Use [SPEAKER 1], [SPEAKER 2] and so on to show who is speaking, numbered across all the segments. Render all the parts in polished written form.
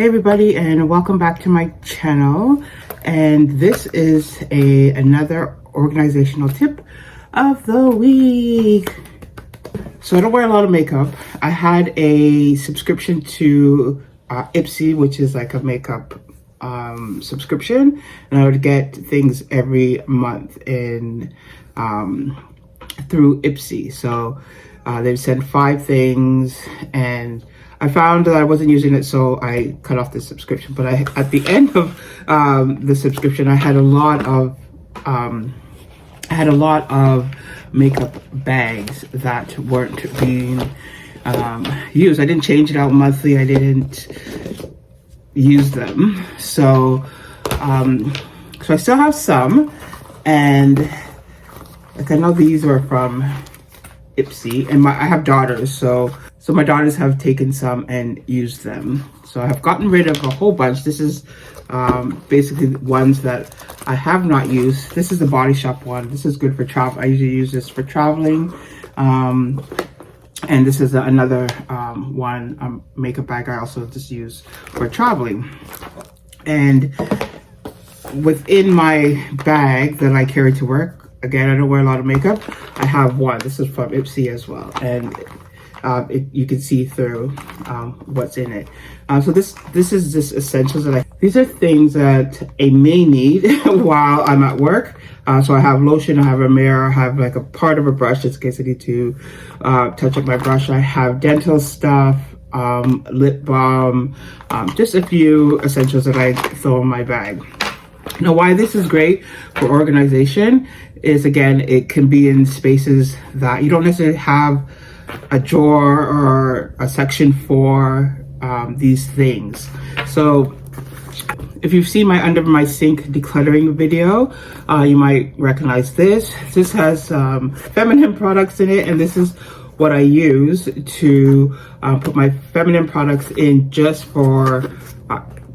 [SPEAKER 1] Hey everybody, and welcome back to my channel. And this is another organizational tip of the week. So I don't wear a lot of makeup. I had a subscription to Ipsy, which is like a makeup subscription, and I would get things every month in through Ipsy. So they send 5 things, and I found that I wasn't using it, so I cut off the subscription. But at the end of the subscription, I had a lot of makeup bags that weren't being used. I didn't change it out monthly. I didn't use them, so I still have some, and like I know these are from Ipsy, and I have daughters, so my daughters have taken some and used them. So I have gotten rid of a whole bunch. This is basically ones that I have not used. This is the Body Shop one. This is good for travel. I usually use this for traveling. And this is another one, makeup bag I also just use for traveling. And within my bag that I carry to work, again, I don't wear a lot of makeup, I have one. This is from Ipsy as well, and you can see through what's in it. So this is just essentials that these are things that I may need while I'm at work. So I have lotion, I have a mirror, I have like a part of a brush just in case I need to touch up my brush. I have dental stuff, lip balm, just a few essentials that I throw in my bag. Now, why this is great for organization is, again, it can be in spaces that you don't necessarily have a drawer or a section for these things. So if you've seen my under my sink decluttering video, you might recognize this. This has feminine products in it, and this is what I use to put my feminine products in just for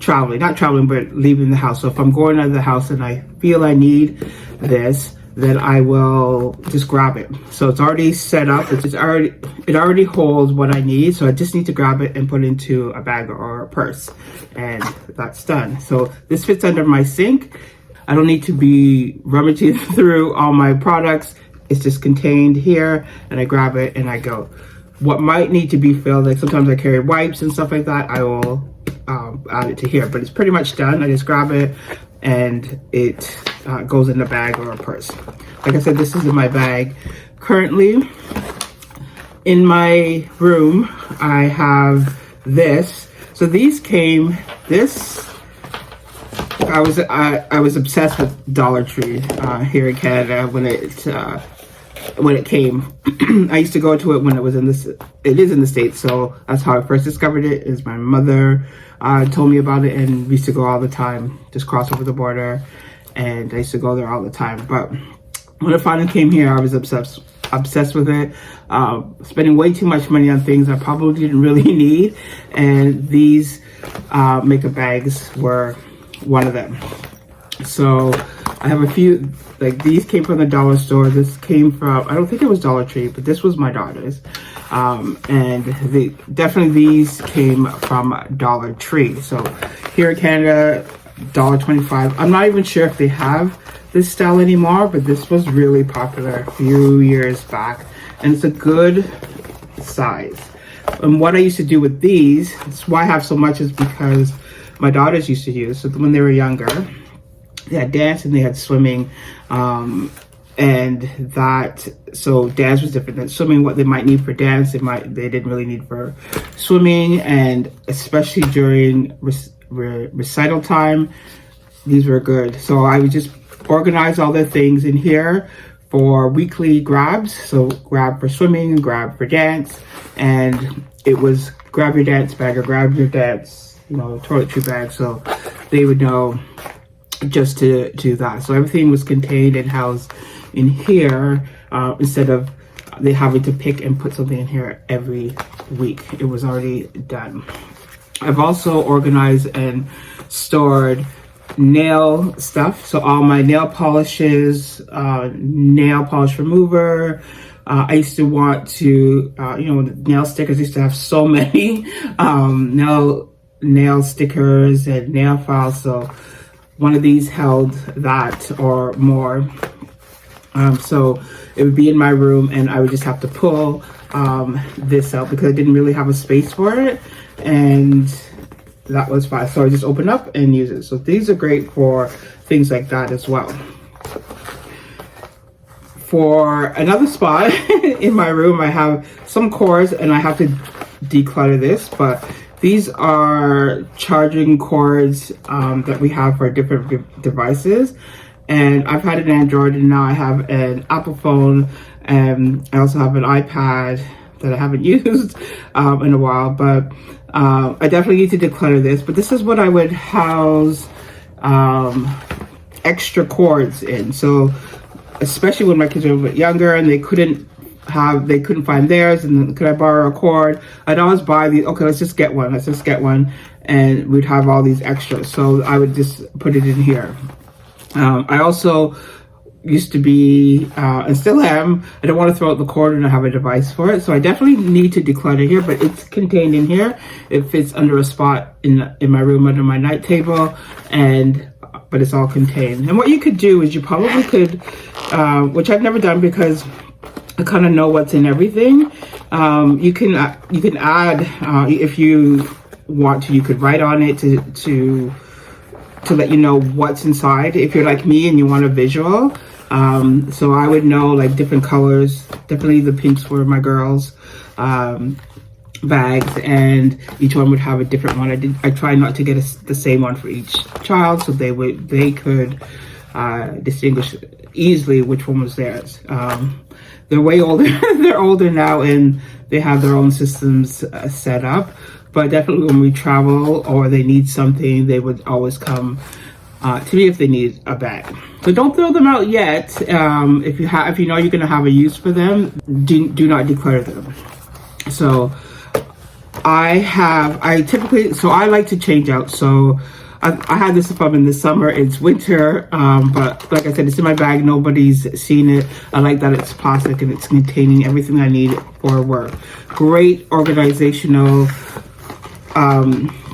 [SPEAKER 1] traveling, not traveling, but leaving the house. So if I'm going out of the house and I feel I need this, then I will just grab it. So it's already set up. It already holds what I need. So I just need to grab it and put it into a bag or a purse, and that's done. So this fits under my sink. I don't need to be rummaging through all my products. It's just contained here, and I grab it and I go. What might need to be filled, like sometimes I carry wipes and stuff like that, I will add it to here, but it's pretty much done. I just grab it and it goes in a bag or a purse. Like I said, this is in my bag. Currently in my room, I have this. So these came, I was obsessed with Dollar Tree here in Canada when it came. I used to go to it when it is in the States, so that's how I first discovered it. Is my mother told me about it, and we used to go all the time, just cross over the border, and I used to go there all the time. But when it finally came here, I was obsessed with it, spending way too much money on things I probably didn't really need, and these makeup bags were one of them. So I have a few, like these came from the dollar store. This came from, I don't think it was Dollar Tree, but this was my daughter's. And definitely these came from Dollar Tree. So here in Canada, $1.25. I'm not even sure if they have this style anymore, but this was really popular a few years back, and it's a good size. And what I used to do with these, that's why I have so much, is because my daughters used to use, so when they were younger, they had dance and they had swimming, so dance was different than swimming. What they might need for dance, they didn't really need for swimming, and especially during recital time, these were good. So I would just organize all their things in here for weekly grabs. So grab for swimming, grab for dance, and it was grab your dance bag or grab your dance, toiletry bag, so they would know just to do that. So everything was contained and housed in here, instead of they having to pick and put something in here every week. It was already done. I've also organized and stored nail stuff. So all my nail polishes, nail polish remover. I used to want to, nail stickers. I used to have so many nail nail stickers and nail files. So one of these held that or more. So it would be in my room, and I would just have to pull this out because I didn't really have a space for it, and that was fine. So I just open up and use it. So these are great for things like that as well. For another spot in my room, I have some cords, and I have to declutter this, but these are charging cords that we have for different devices. And I've had an Android, and now I have an Apple phone, and I also have an iPad that I haven't used in a while, but I definitely need to declutter this. But this is what I would house extra cords in. So especially when my kids were a bit younger and they couldn't find theirs, and then could I borrow a cord? I'd always buy these. Okay, let's just get one, and we'd have all these extras. So I would just put it in here. I also used to be, and still am, I don't want to throw out the cord and I have a device for it. So I definitely need to declutter here, but it's contained in here. It fits under a spot in my room under my night table, but it's all contained. And what you could do is you probably could, which I've never done because I kind of know what's in everything. You can add, if you want to, you could write on it to let you know what's inside if you're like me and you want a visual. So I would know like different colors. Definitely the pinks were my girls' bags, and each one would have a different one. I try not to get the same one for each child, so they could distinguish easily which one was theirs. They're way older. They're older now, and they have their own systems set up. But definitely when we travel or they need something, they would always come to me if they need a bag. So don't throw them out yet. If you know you're going to have a use for them, do not declutter them. So I like to change out. So I had this if I'm in the summer, it's winter, but like I said, it's in my bag. Nobody's seen it. I like that it's plastic and it's containing everything I need for work. Great organizational,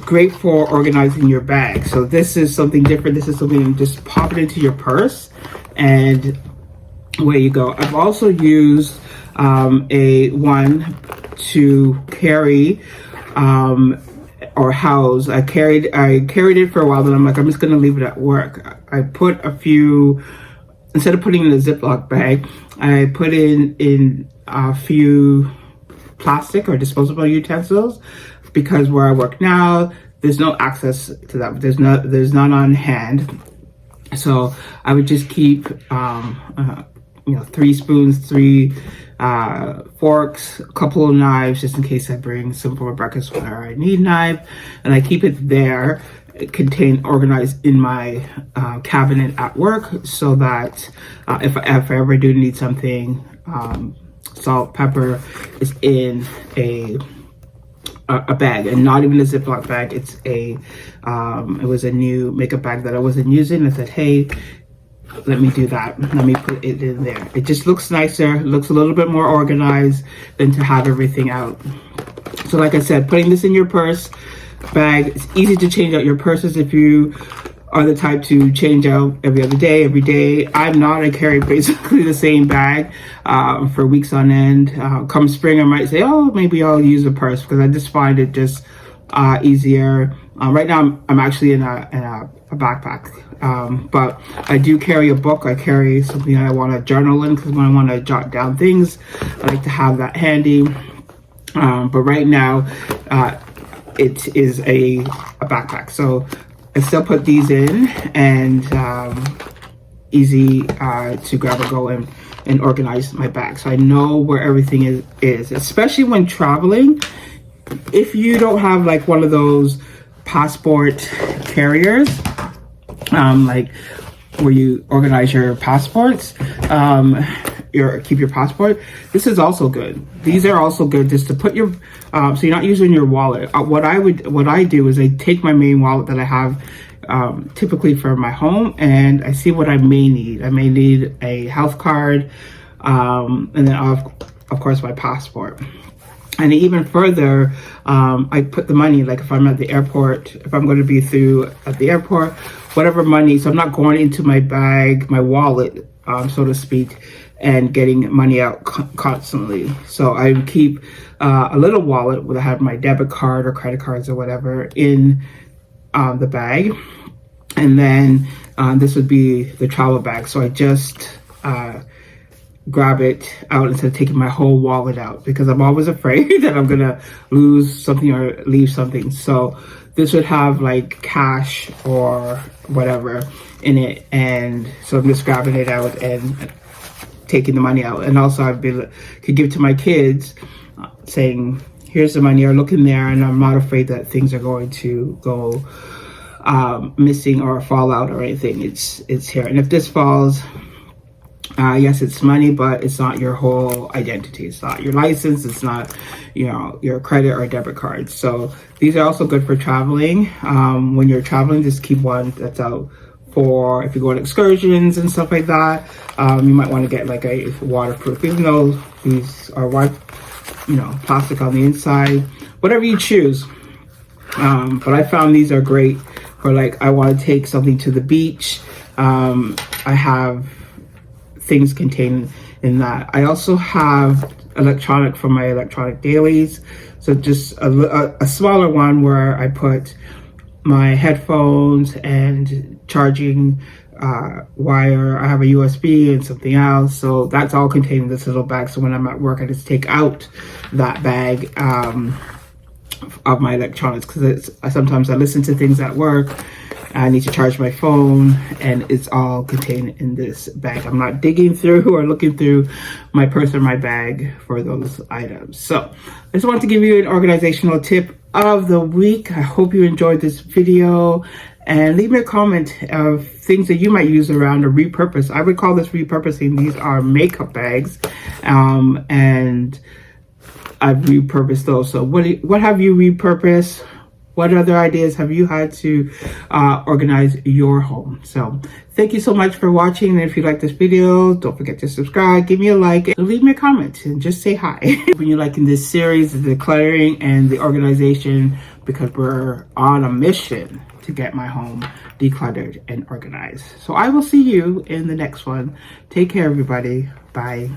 [SPEAKER 1] great for organizing your bag. So this is something different. This is something you just pop it into your purse and away you go. I've also used a one to carry or house. I carried it for a while, then I'm like, I'm just gonna leave it at work. I put a few, instead of putting it in a Ziploc bag, I put in a few plastic or disposable utensils, because where I work now, there's no access to that. There's none on hand. So I would just keep 3 spoons, 3 forks, a couple of knives, just in case I bring some for breakfast where I need knife, and I keep it there, organized in my cabinet at work, so that if I ever do need something, salt, pepper is in a bag, and not even a Ziploc bag. It's it was a new makeup bag that I wasn't using. I said, hey, let me do that. Let me put it in there. It just looks nicer, looks a little bit more organized than to have everything out. So like I said, putting this in your purse bag, it's easy to change out your purses if you are the type to change out every other day, every day. I'm not. I carry basically the same bag for weeks on end. Come spring, I might say, oh, maybe I'll use a purse, because I just find it just easier. Right now, I'm actually in a backpack, but I do carry a book. I carry something I want to journal in, because when I want to jot down things, I like to have that handy. But right now, it is a backpack. So I still put these in, and easy to grab and go and organize my bag. So I know where everything is, especially when traveling. If you don't have like one of those passport carriers, like where you organize your passports, keep your passport, this is also good. These are also good just to put your, so you're not using your wallet. What I do is I take my main wallet that I have typically for my home, and I see what I may need. I may need a health card, and then of course my passport. And even further, I put the money, like if I'm at the airport, if I'm going to be through at the airport, whatever money, so I'm not going into my bag, my wallet, so to speak, and getting money out constantly. So I keep a little wallet where I have my debit card or credit cards or whatever in the bag. And then this would be the travel bag. So I just grab it out instead of taking my whole wallet out, because I'm always afraid that I'm gonna lose something or leave something. So this would have like cash or whatever in it, and so I'm just grabbing it out and taking the money out. And also could give to my kids, saying, here's the money, or look in there, and I'm not afraid that things are going to go missing or fall out or anything. It's here, and if this falls, yes, it's money, but it's not your whole identity. It's not your license. It's not, your credit or debit card. So these are also good for traveling. When you're traveling, just keep one that's out for if you go on excursions and stuff like that. You might want to get like a waterproof, even though these are plastic on the inside, whatever you choose. But I found these are great for like, I want to take something to the beach. I have things contained in that. I also have electronic for my electronic dailies. So just a smaller one where I put my headphones and charging wire. I have a USB and something else. So that's all contained in this little bag. So when I'm at work, I just take out that bag of my electronics, because sometimes I listen to things at work. I need to charge my phone, and it's all contained in this bag. I'm not digging through or looking through my purse or my bag for those items. So I just wanted to give you an organizational tip of the week. I hope you enjoyed this video, and leave me a comment of things that you might use around or repurpose. I would call this repurposing. These are makeup bags, and I've repurposed those. So what have you repurposed? What other ideas have you had to organize your home? So thank you so much for watching. And if you like this video, don't forget to subscribe, give me a like, and leave me a comment, and just say hi. When you're liking this series, the decluttering and the organization, because we're on a mission to get my home decluttered and organized. So I will see you in the next one. Take care, everybody. Bye.